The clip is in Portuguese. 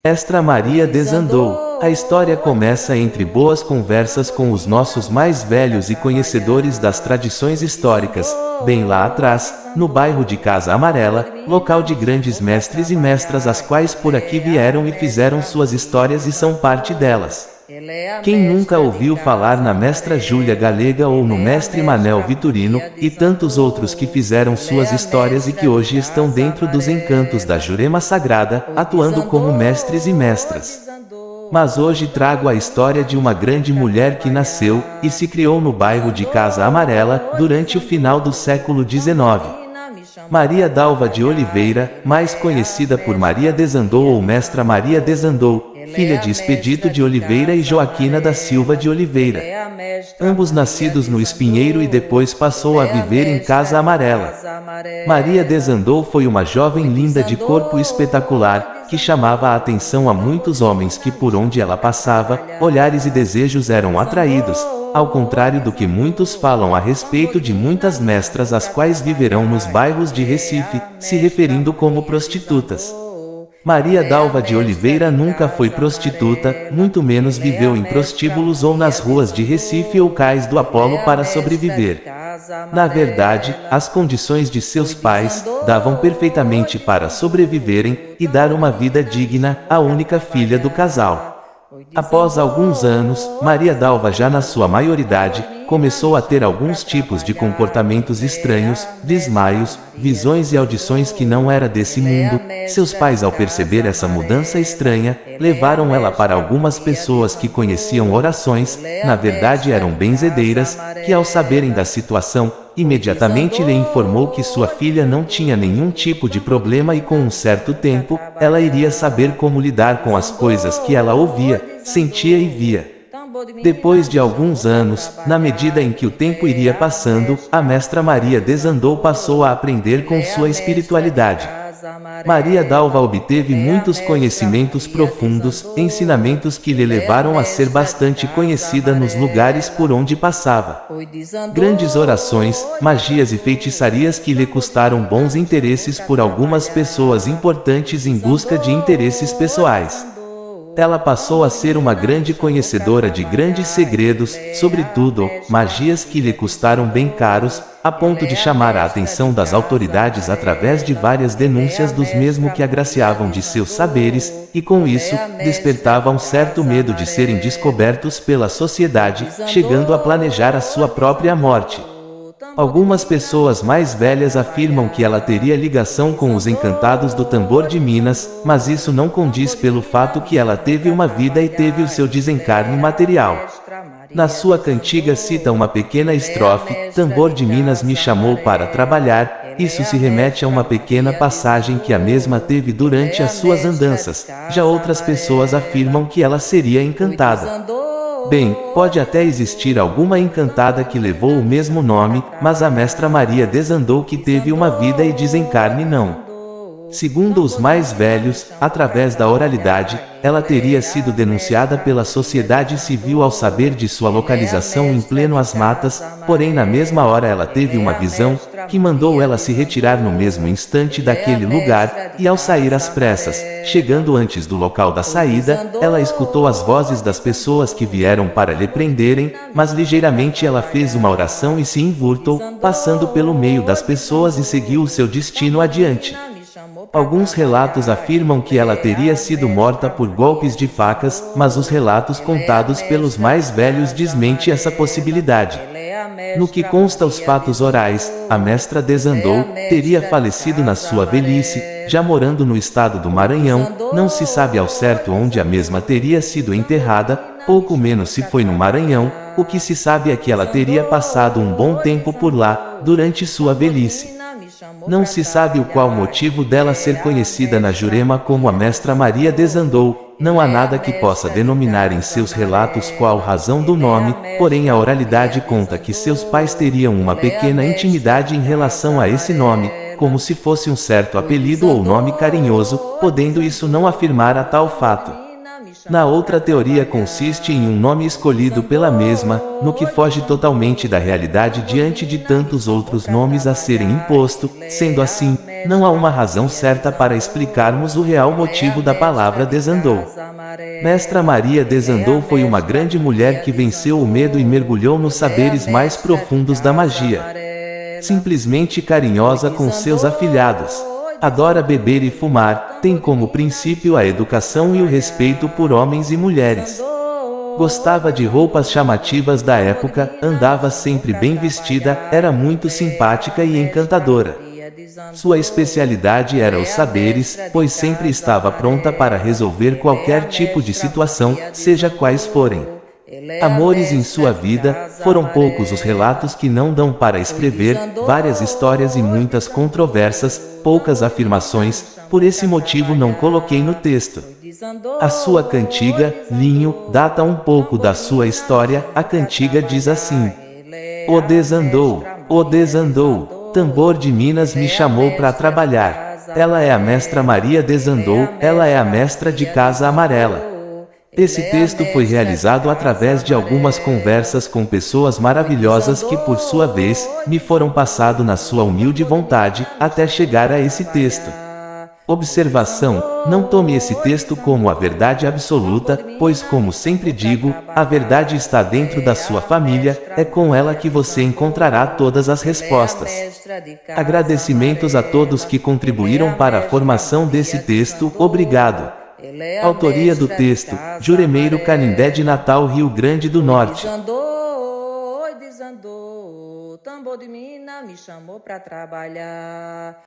Mestra Maria desandou. A história começa entre boas conversas com os nossos mais velhos e conhecedores das tradições históricas, bem lá atrás, no bairro de Casa Amarela, local de grandes mestres e mestras as quais por aqui vieram e fizeram suas histórias e são parte delas. Quem nunca ouviu falar na mestra Júlia Galega ou no mestre Manel Vitorino, e tantos outros que fizeram suas histórias e que hoje estão dentro dos encantos da Jurema Sagrada, atuando como mestres e mestras. Mas hoje trago a história de uma grande mulher que nasceu e se criou no bairro de Casa Amarela, durante o final do século XIX. Maria Dalva de Oliveira, mais conhecida por Maria desandou ou Mestra Maria desandou, filha de Expedito de Oliveira e Joaquina da Silva de Oliveira. Ambos nascidos no Espinheiro e depois passou a viver em Casa Amarela. Maria desandou foi uma jovem linda de corpo espetacular, que chamava a atenção a muitos homens que por onde ela passava, olhares e desejos eram atraídos, ao contrário do que muitos falam a respeito de muitas mestras as quais viverão nos bairros de Recife, se referindo como prostitutas. Maria Dalva de Oliveira nunca foi prostituta, muito menos viveu em prostíbulos ou nas ruas de Recife ou cais do Apolo para sobreviver. Na verdade, as condições de seus pais davam perfeitamente para sobreviverem e dar uma vida digna à única filha do casal. Após alguns anos, Maria Dalva já na sua maioridade, começou a ter alguns tipos de comportamentos estranhos, desmaios, visões e audições que não era desse mundo. Seus pais ao perceber essa mudança estranha, levaram ela para algumas pessoas que conheciam orações, na verdade eram benzedeiras, que ao saberem da situação, imediatamente lhe informou que sua filha não tinha nenhum tipo de problema e com um certo tempo, ela iria saber como lidar com as coisas que ela ouvia, sentia e via. Depois de alguns anos, na medida em que o tempo iria passando, a Mestra Maria desandou passou a aprender com sua espiritualidade. Maria Dalva obteve muitos conhecimentos profundos, ensinamentos que lhe levaram a ser bastante conhecida nos lugares por onde passava. Grandes orações, magias e feitiçarias que lhe custaram bons interesses por algumas pessoas importantes em busca de interesses pessoais. Ela passou a ser uma grande conhecedora de grandes segredos, sobretudo, magias que lhe custaram bem caros, a ponto de chamar a atenção das autoridades através de várias denúncias dos mesmos que agraciavam de seus saberes, e com isso, despertava um certo medo de serem descobertos pela sociedade, chegando a planejar a sua própria morte. Algumas pessoas mais velhas afirmam que ela teria ligação com os encantados do tambor de Minas, mas isso não condiz pelo fato que ela teve uma vida e teve o seu desencarne material. Na sua cantiga cita uma pequena estrofe, tambor de Minas me chamou para trabalhar, isso se remete a uma pequena passagem que a mesma teve durante as suas andanças, já outras pessoas afirmam que ela seria encantada. Bem, pode até existir alguma encantada que levou o mesmo nome, mas a Mestra Maria desandou que teve uma vida e desencarne não. Segundo os mais velhos, através da oralidade, ela teria sido denunciada pela sociedade civil ao saber de sua localização em pleno as matas, porém na mesma hora ela teve uma visão, que mandou ela se retirar no mesmo instante daquele lugar, e ao sair às pressas, chegando antes do local da saída, ela escutou as vozes das pessoas que vieram para lhe prenderem, mas ligeiramente ela fez uma oração e se envurtou, passando pelo meio das pessoas e seguiu o seu destino adiante. Alguns relatos afirmam que ela teria sido morta por golpes de facas, mas os relatos contados pelos mais velhos desmentem essa possibilidade. No que consta os fatos orais, a mestra desandou, teria falecido na sua velhice, já morando no estado do Maranhão, não se sabe ao certo onde a mesma teria sido enterrada, pouco menos se foi no Maranhão, o que se sabe é que ela teria passado um bom tempo por lá, durante sua velhice. Não se sabe o qual motivo dela ser conhecida na Jurema como a Mestra Maria desandou, não há nada que possa denominar em seus relatos qual razão do nome, porém a oralidade conta que seus pais teriam uma pequena intimidade em relação a esse nome, como se fosse um certo apelido ou nome carinhoso, podendo isso não afirmar a tal fato. Na outra teoria consiste em um nome escolhido pela mesma, no que foge totalmente da realidade diante de tantos outros nomes a serem imposto, sendo assim, não há uma razão certa para explicarmos o real motivo da palavra desandou. Mestra Maria desandou foi uma grande mulher que venceu o medo e mergulhou nos saberes mais profundos da magia. Simplesmente carinhosa com seus afilhados. Adora beber e fumar, tem como princípio a educação e o respeito por homens e mulheres. Gostava de roupas chamativas da época, andava sempre bem vestida, era muito simpática e encantadora. Sua especialidade era os saberes, pois sempre estava pronta para resolver qualquer tipo de situação, seja quais forem. Amores em sua vida, foram poucos os relatos que não dão para escrever, várias histórias e muitas controvérsias, poucas afirmações, por esse motivo não coloquei no texto. A sua cantiga, Linho, data um pouco da sua história, a cantiga diz assim: O desandou, tambor de Minas me chamou para trabalhar. Ela é a mestra Maria desandou, ela é a mestra de Casa Amarela. Esse texto foi realizado através de algumas conversas com pessoas maravilhosas que por sua vez, me foram passado na sua humilde vontade, até chegar a esse texto. Observação: não tome esse texto como a verdade absoluta, pois como sempre digo, a verdade está dentro da sua família, é com ela que você encontrará todas as respostas. Agradecimentos a todos que contribuíram para a formação desse texto, obrigado. Autoria do texto, Juremeiro Canindé de Natal, Rio Grande do Norte. Desandou, tambor de Minas me chamou pra trabalhar.